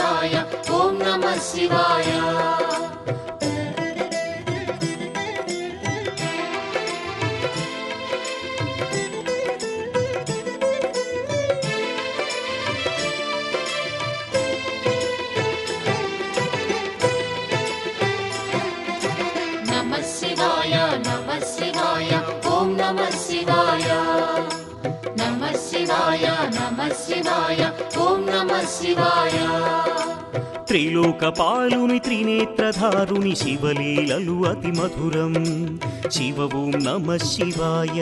శివాయ ఓం నమః శివాయ. నమః శివాయ నమః శివాయ ఓం నమః శివాయ. నమః శివాయ నమః శివాయ ఓం నమః శివాయ. త్రిలోకపాలుని త్రినేత్రధారుని శివలీలలు అతి మధురం. శివ ఓం నమః శివాయ.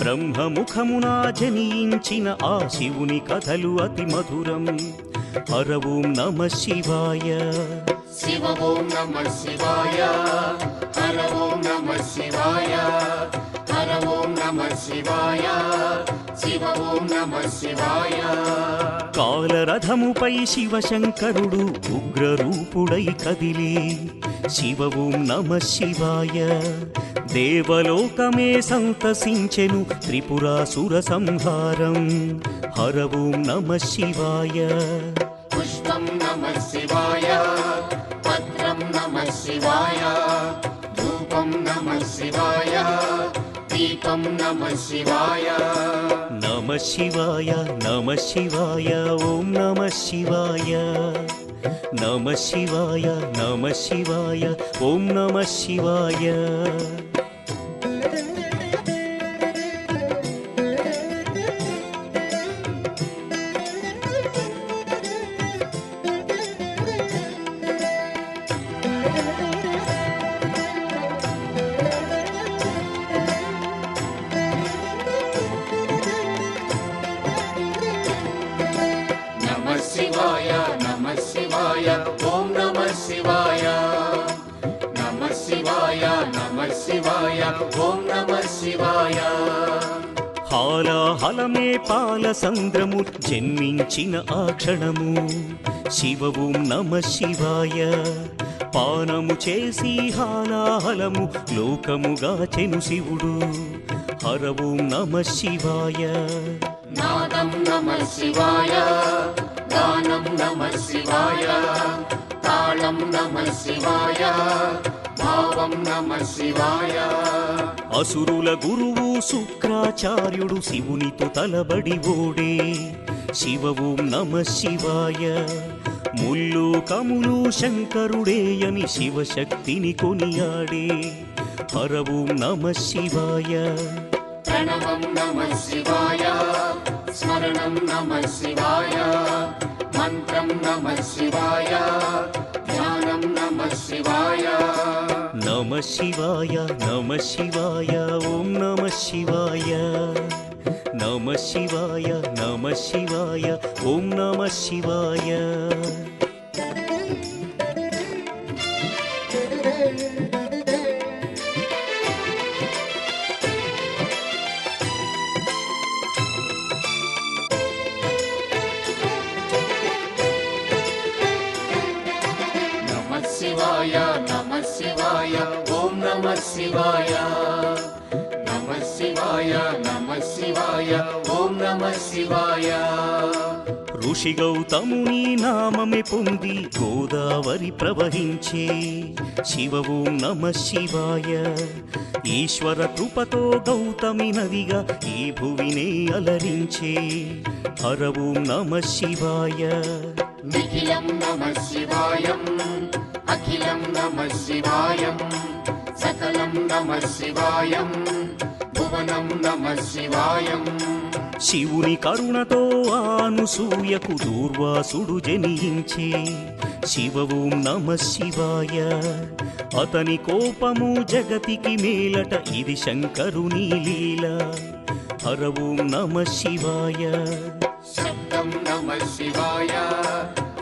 బ్రహ్మముఖమున జనించిన ఆ శివుని కథలు అతి మధురం. హర ఓం నమః శివాయ. శివ ఓం నమః శివాయ. హర ఓం నమః శివాయ. హర ఓం నమః శివాయ. శివ ఓం నమః శివాయ. కాలరథముపై శివశంకరుడు ఉగ్రరూపుడై కదిలి శివ ఓం నమః శివాయ. దేవలోకమే సంతసించెను త్రిపురాసుర సంహారం. హర ఓం నమః శివాయ. పుష్పం నమః శివాయ. పత్రం నమః శివాయ. ధూపం నమః శివాయ. దీపం నమః శివాయ. నమః శివాయ నమః శివాయ ఓం నమః శివాయ. నమః శివాయ నమః శివాయ ఓం నమః శివాయ. నమః శివాయ నమః శివాయ ఓం నమః శివాయ. నమః శివాయ నమః శివాయ ఓం నమః శివాయ. హాలాహలమే పాల సంద్రము జన్మించిన ఆ క్షణము. శివ ఓం నమః శివాయ. పానము చేసి హాలాహలము లోకముగా చెను శివుడు. హర ఓం నమః శివాయ. నాదం నమః శివాయ. గానం నమః శివాయ. తాళం నమః శివాయ. భావం నమః శివాయ. అసురుల గురువు శుక్రాచార్యుడు శివునితో తలబడి ఓడే. శివ ఓం నమః శివాయ. ముల్లోకములు శంకరుడేయని శివశక్తిని కొనియాడే. హర ఓం నమః శివాయ. ప్రణవం నమః శివాయ. స్మరణం నమః శివాయ. మంత్రం నమః శివాయ. ధ్యానం నమః శివాయ. నమః శివాయ నమః శివాయ ఓం నమః శివాయ. నమః శివాయ నమః శివాయ ఓం నమః శివాయ. నమః శివాయ నమః శివాయ ఓం నమః శివాయ. నమః శివాయ నమః శివాయ ఓం నమః శివాయ. ఋషి గౌతముని నామమే పొంది గోదావరి ప్రవహించే. శివ ఓం నమః శివాయ. ఈశ్వర కృపతో గౌతమి నదిగా ఈ భువినే అలరించే. హర ఓం నమః శివాయ. నిఖిలం నమః శివాయం. అఖిలం నమః శివాయం. సకలం నమః శివాయం. భువనం నమః శివాయం. శివుని కరుణతో అనసూయకు దూర్వాసుడు జనించే. శివ ఓం నమః శివాయ. అతని కోపము జగతికి మేలట ఇది శంకరుని లీల. హర ఓం నమః శివాయ. శబ్దం నమః శివాయ.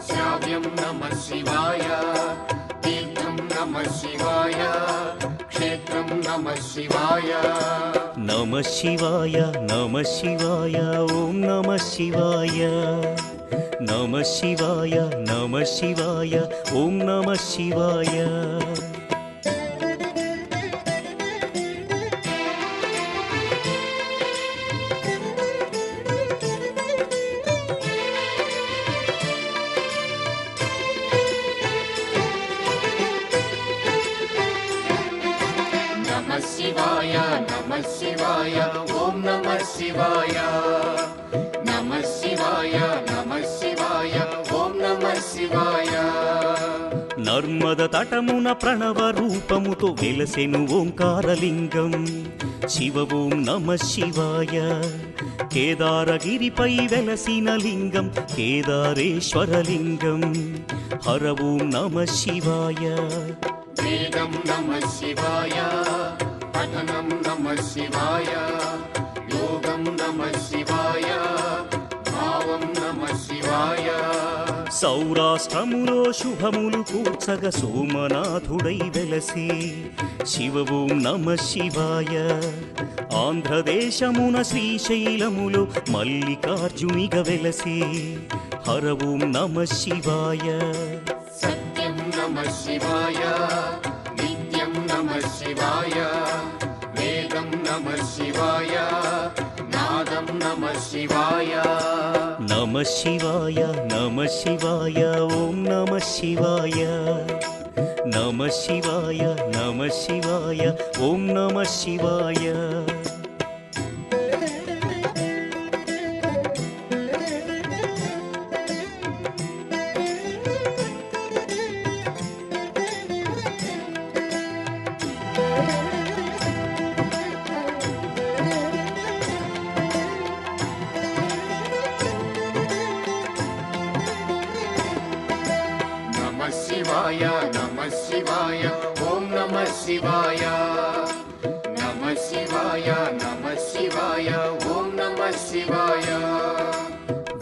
శ్రావ్యం నమః శివాయ. తీర్థం నమః శివాయ. క్షేత్రం నమః శివాయ. నమః శివాయ నమః శివాయ ఓం నమః శివాయ. నమః శివాయ నమః శివాయ ఓం నమః శివాయ. నర్మద తటమున ప్రణవ రూపముతో వెలసెను ఓంకారలింగం శివ ఓం నమ శివాయ కేదారగిరిపై వెలసిన లింగం కేదారేశ్వరలింగం హర ఓం నమ శివాయ వేదం నమ శివాయ పఠనం నమ శివాయ యోగం నమ శివాయ భావం నమ శివాయ సౌరాష్ట్రములో శుభములు కూర్చగ సోమనాథుడై వెలసి శివ ఓం నమ శివాయ ఆంధ్రదేశమున శ్రీశైలములో మల్లికార్జునిగ వెలసి హర ఓం నమ శివాయ సత్యం నమ శివాయ నిత్యం నమ శివాయ వేదం నమ శివాయ నాదం నమ శివాయ నమ శివాయ నమ శివాయ ఓం నమ శివాయ నమ శివాయ నమ శివాయ ఓం నమ శివాయ నమ శివాయ నమ శివాయ ఓం నమ శివాయ నమ శివాయ నమ శివాయ ఓం నమ శివాయ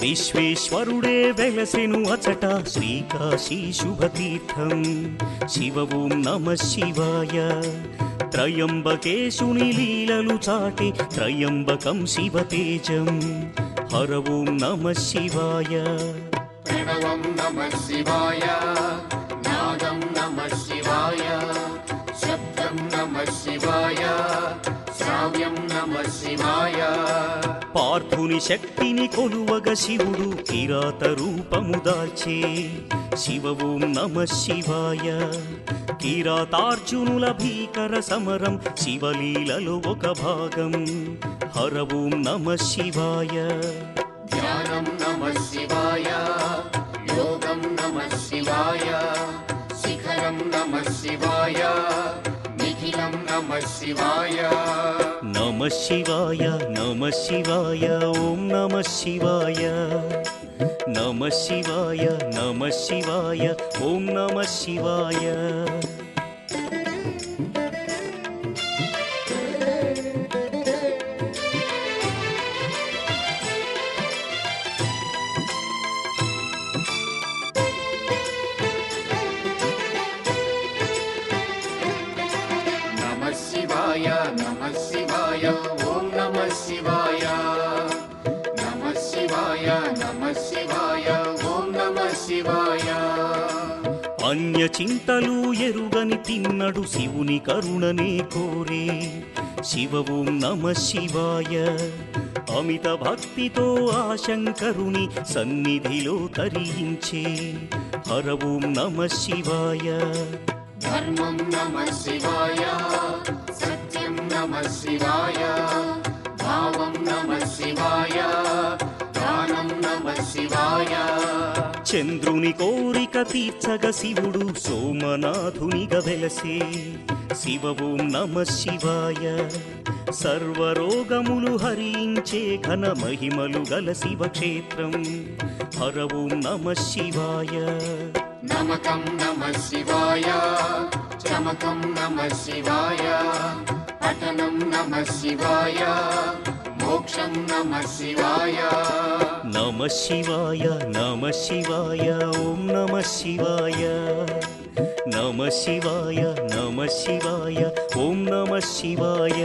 విశ్వేశ్వరుడే వెలసెను అచట శ్రీకాశీ శుభతీర్థం శివ ఓం నమ శివాయ త్రయంబకేశుని లీలలు చాటి త్రయంబకం శివతేజం హర ఓం నమ శివాయ ప్రణవం నమ శివాయ నాదం నమ శివాయ శబ్దం నమ శివాయ శ్రావ్యం నమ శివాయ పార్థుని శక్తిని కొలువగ శివుడు కిరాత రూపము దాల్చే శివ ఓం నమ శివాయ కిరాతార్జునుల భీకర సమరం శివలీలలో ఒక భాగం హర ఓం నమ శివాయ ధ్యానం నమ శివాయ యోగం నమ శివాయ శిఖరం నమ శివాయ నిఖిలం నమ శివాయ నమ శివాయ నమ శివాయ ఓం నమ శివాయ నమ శివాయ నమ శివాయ ఓం నమ శివాయ నమ శివాయ నమ శివాయ ఓం నమ శివాయ నమ శివాయ నమ శివాయ ఓం నమ శివాయ అన్య చింతలు ఎరుగని తిన్నడు శివుని కరుణనే కోరే శివ ఓం నమ శివాయ అమిత భక్తితో ఆ శంకరుని సన్నిధిలో తరించే హర ఓం నమ శివాయ ధర్మం నమ శివాయ సత్యం నమ శివాయ భావం నమ శివాయ దానం నమ శివాయ చంద్రుని కోరిక తీర్చగ శివుడు సోమనాథునిగా వెలసే శివ ఓం నమ శివాయ సర్వరోగములు హరించే ఘన మహిమలు గల శివక్షేత్రం హర ఓం నమ శివాయ నమకం నమ శివాయ చమకం నమ శివాయ పఠనం నమ శివాయ మోక్షం నమ శివాయ నమ శివాయ నమ శివాయ ఓం నమ శివాయ నమ శివాయ నమ శివాయ ఓం నమ శివాయ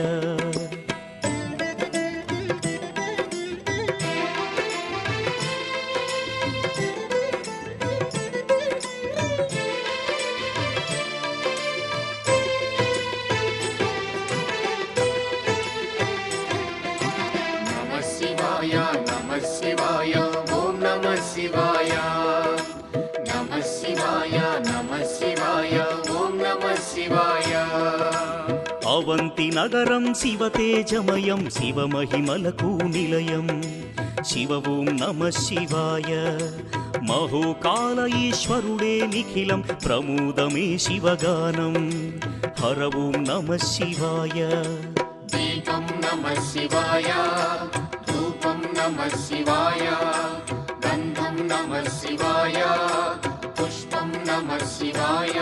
నమ శివాయ నమ శివాయ ఓం నమ శివాయ నమ శివాయ నమ శివాయ ఓం నమ శివాయ అవంతి నగరం శివ తేజమయం శివ మహిమలకు నిలయం శివ ఓం నమ శివాయ మహోకాల ఈశ్వరుడే నిఖిలం ప్రమోదమే శివగానం హర ఓం నమ శివాయ దీపం నమః శివాయ ధూపం నమః శివాయ గంధం నమః శివాయ పుష్పం నమః శివాయ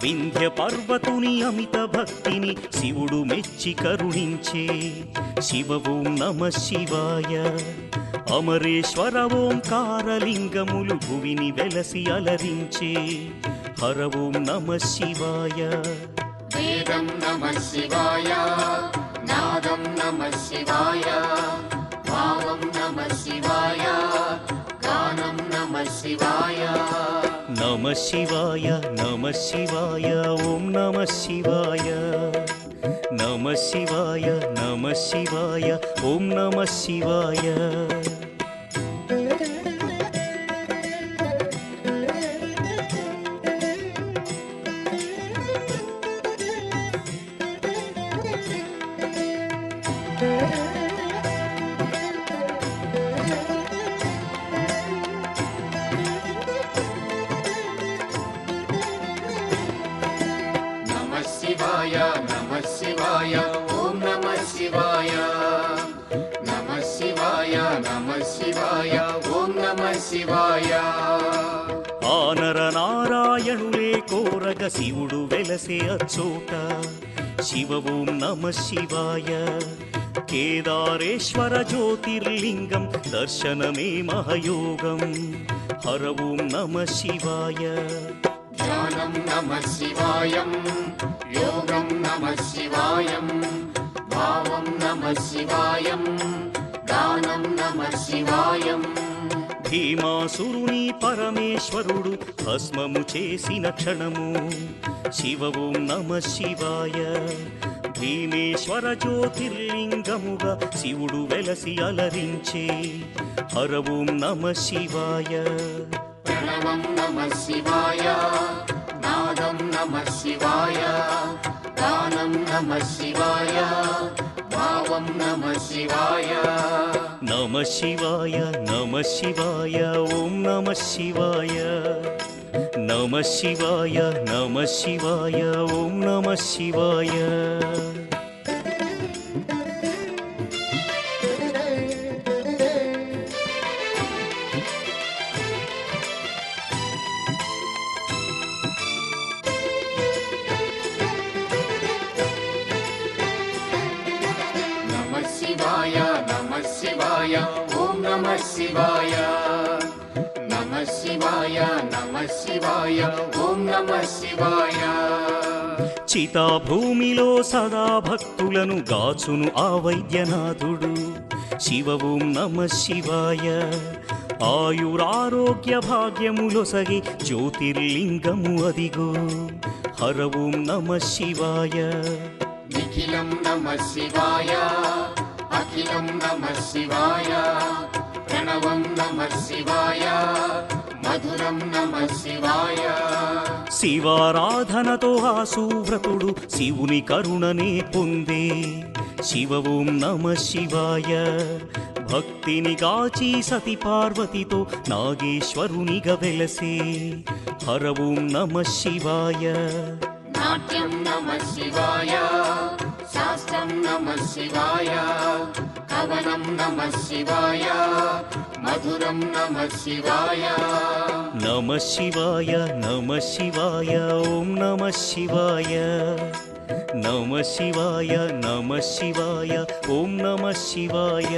వింధ్య పర్వతుని అమిత భక్తిని శివుడు మెచ్చి కరుణించే శివ ఓం నమ శివాయ అమరేశ్వర ఓంకారలింగములు భువిని వెలసి అలరించే హర ఓం నమ శివాయ వేదం నమః శివాయ నాదం నమః శివాయ భావం నమః శివాయ గానం నమః శివాయ నమ శివాయ నమ శివాయ ఓం నమ శివాయ నమ శివాయ నమ శివాయ ఓం నమ శివాయ నమః శివాయ నమః శివాయ ఓం నమః శివాయ నమః శివాయ నమః శివాయ ఓం నమః శివాయ ఆనర నారాయణులే కోరగ శివుడు వెలసే అచ్చోట శివ ఓం నమ శివాయ కేదారేశ్వర జ్యోతిర్లింగం దర్శనమే మహయోగం హర ఓం నమ శివాయ ధ్యానం నమః శివాయం యోగం నమః శివాయం భావం నమః శివాయం గానం నమః శివాయం భీమాసురుని పరమేశ్వరుడు భస్మము చేసిన క్షణము శివ ఓం నమ శివాయ భీమేశ్వర జ్యోతిర్లింగముగా శివుడు వెలసి అలరించే హర ఓం నమ శివాయ ప్రణవం నమః శివాయ నాదం నమః శివాయ గానం నమః శివాయ భావం నమః శివాయ నమ శివాయ నమ శివాయ ఓం నమ శివాయ నమ శివాయ నమ శివాయ ఓం నమ శివాయ నమః శివాయ నమః శివాయ ఓం నమః శివాయ నమః శివాయ నమః శివాయ ఓం నమః శివాయ చితాభూమిలో సదా భక్తులను గాచును ఆ వైద్యనాథుడు శివ ఓం నమ శివాయ ఆయురారోగ్య భాగ్యములొసగి జ్యోతిర్లింగము అదిగో హర ఓం నమ శివాయ నిఖిలం నమః శివాయ అఖిలం నమః శివాయ ప్రణవం నమః శివాయ మధురం నమః శివాయ శివారాధనతో ఆ సువ్రతుడు శివుని కరుణనే పొందే శివ ఓం నమ శివాయ భక్తిని కాచి సతి పార్వతితో నాగేశ్వరునిగా వెలసే హర ఓం నమ శివాయ నాట్యం నమః శివాయ శాస్త్రం నమః శివాయ కవనం నమః శివాయ మధురం నమః శివాయ నమ శివాయ నమ శివాయ ఓం నమ శివాయ నమ శివాయ నమ శివాయ ఓం నమ శివాయ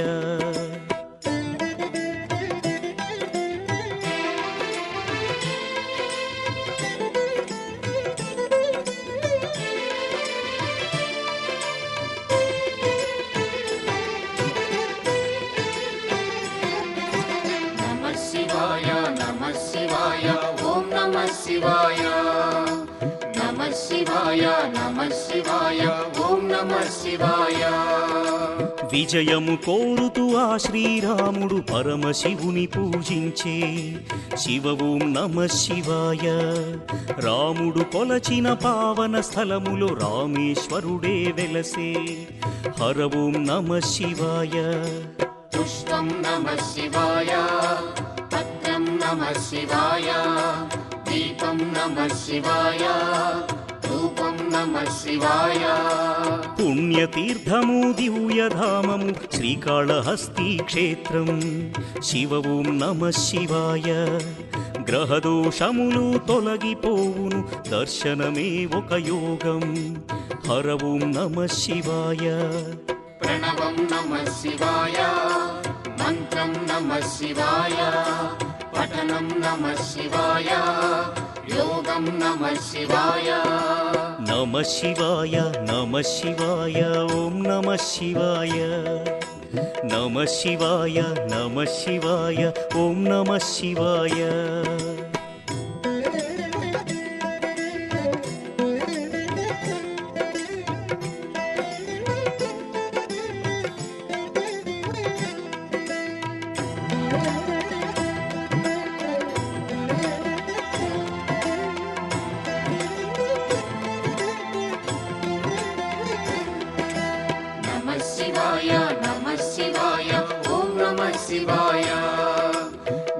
నమః శివాయ నమః శివాయ ఓం నమః శివాయ నమః శివాయ నమః శివాయ ఓం నమః శివాయ విజయము కోరుతూ ఆ శ్రీరాముడు పరమశివుని పూజించే శివ ఓం నమ శివాయ రాముడు కొలచిన పావన స్థలములో రామేశ్వరుడే వెలసే హర ఓం నమ శివాయ పుష్పం నమః శివాయ, పత్రం నమః శివాయ, దీపం నమః శివాయ, ధూపం నమః శివాయ. పుణ్యతీర్థము దివ్యధామము శ్రీకాళహస్తి క్షేత్రం. శివ ఓం నమః శివాయ. గ్రహదోషములు తొలగిపోవును, దర్శనమే ఒక యోగం. హర ఓం నమః శివాయ. ప్రణవం నమః శివాయ, మంత్రం నమః శివాయ, పఠనం నమః శివాయ, యోగం నమః శివాయ. నమః శివాయ నమః శివాయ ఓం నమః శివాయ. నమః శివాయ నమః శివాయ ఓం నమః శివాయ. నమః శివాయ నమః శివాయ ఓం నమః శివాయ.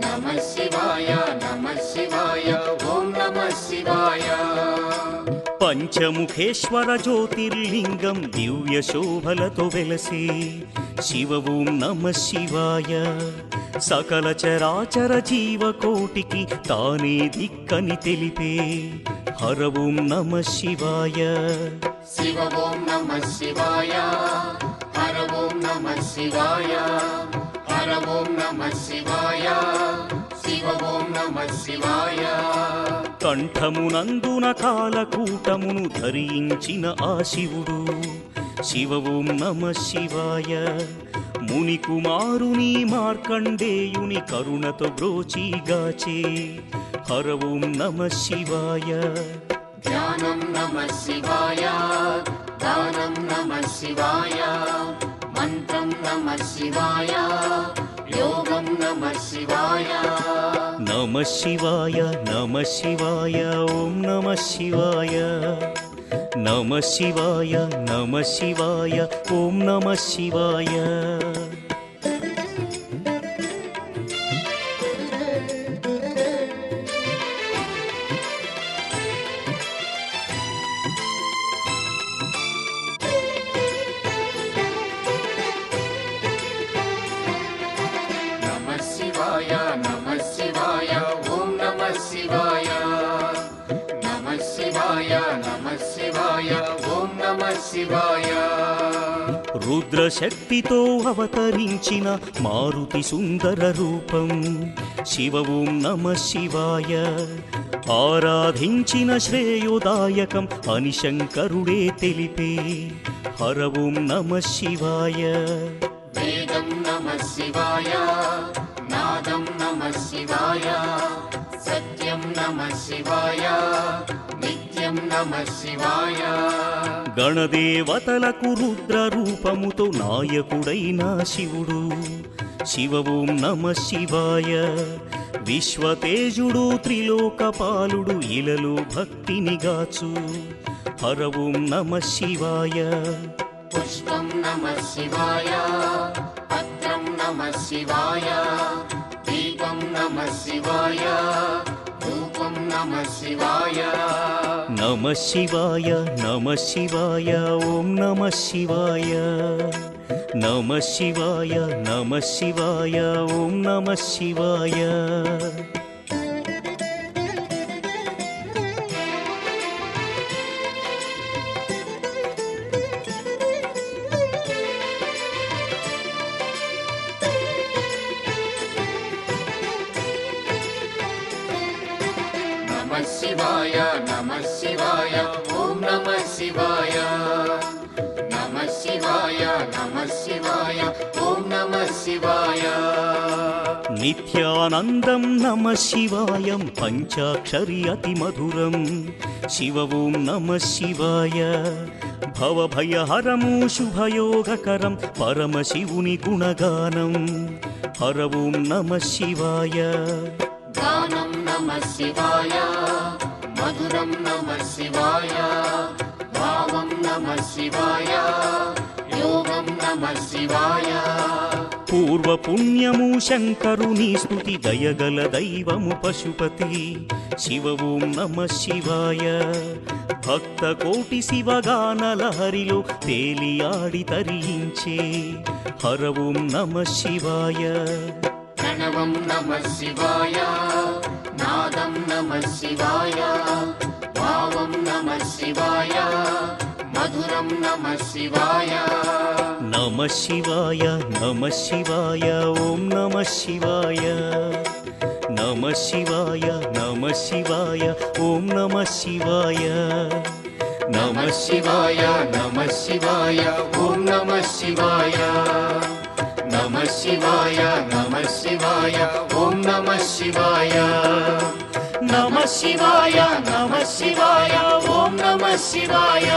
నమః శివాయ నమః శివాయ ఓం నమః శివాయ. పంచముఖేశ్వర జ్యోతిర్లింగం దివ్య శోభలతో వెలసే. శివ ఓం నమః శివాయ. సకల చరాచర జీవకోటికి తానే దిక్కని తెలిపే. హర ఓం నమః శివాయ. శివ ఓం నమః శివాయ, హర ఓం నమః శివాయ, హర ఓం నమః శివాయ, శివ ఓం నమః శివాయ. కంఠమునందున కాలకూటమును ధరించిన ఆ శివుడు. శివ ఓం నమః శివాయ. ముని కుమారుని మార్కండేయుని కరుణతో బ్రోచిగాచే. హర ఓం నమః శివాయ. ధ్యానం నమః శివాయ, దానం నమః శివాయ, మంత్రం నమః శివాయ, యోగం నమః శివాయ. నమః శివాయ నమః శివాయ ఓం నమః శివాయ. నమః శివాయ నమః శివాయ ఓం నమః శివాయ. నమః శివాయ నమః శివాయ ఓం నమః శివాయ. నమః శివాయ నమః శివాయ ఓం నమః శివాయ. రుద్రశక్తితో అవతరించిన మారుతి సుందర రూపం. శివ ఓం నమః శివాయ. ఆరాధించిన శ్రేయోదాయకం అని శంకరుడే తెలిపే. హర ఓం నమః శివాయ. వేదం నమః శివాయ, నాదం నమః శివాయ, సత్యం నమః శివాయ, నిత్యం నమః శివాయ. గణదేవతలకు రుద్ర రూపముతో నాయకుడైన శివుడు. శివ ఓం నమః శివాయ. విశ్వతేజుడు త్రిలోకపాలుడు ఇలలో భక్తిని గాచు. హర ఓం నమః శివాయ. పుష్పం నమః శివాయ, పత్రం నమః శివాయ, దీపం నమః శివాయ, ధూపం నమః శివాయ. నమః శివాయ నమః శివాయ ఓం నమః శివాయ. నమః శివాయ నమః శివాయ ఓం నమః శివాయ. నమః శివాయ నమః శివాయ ఓం నమః శివాయ. నమః శివాయ నమః శివాయ ఓం నమః శివాయ. నిత్యానందం నమః శివాయం పంచాక్షరి అతి మధురం. శివ ఓం నమః శివాయ. భవభయహరము శుభయోగకరం పరమశివుని గుణగానం. హర ఓం నమః శివాయ. గానం నమః శివాయ, మధురం నమః శివాయ, భావం నమః శివాయ, యోగం నమః శివాయ. పూర్వ పుణ్యము శంకరుని స్తుతి దయగల దైవము పశుపతి శివ ఓం నమ శివాయ భక్త కోటి శివగానల హరిలో తేలియాడి తరించే హర ఓం నమ శివాయ ప్రణవం నమః శివాయ నాదం నమః శివాయ భావం నమః శివాయ మధురం నమః శివాయ నమ శివాయ నమ శివాయ ఓం నమ శివాయ నమ శివాయ నమ శివాయ ఓం నమ శివాయ నమ శివాయ నమ శివాయ ఓం నమ శివాయ నమ శివాయ నమ శివాయ ఓం నమ శివాయ నమ శివాయ నమ శివాయ ఓం నమ శివాయ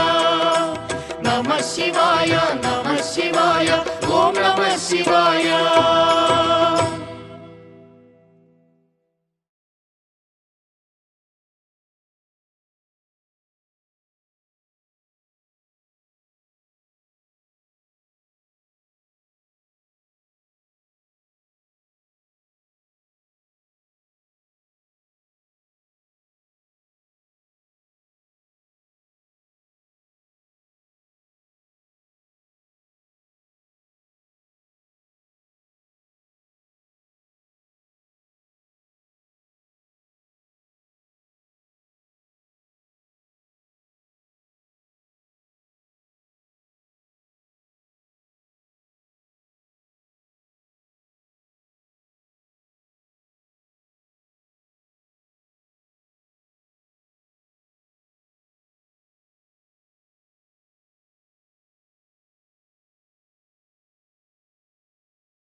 నమ శివాయ నమ శివాయ ఓం నమ శివాయ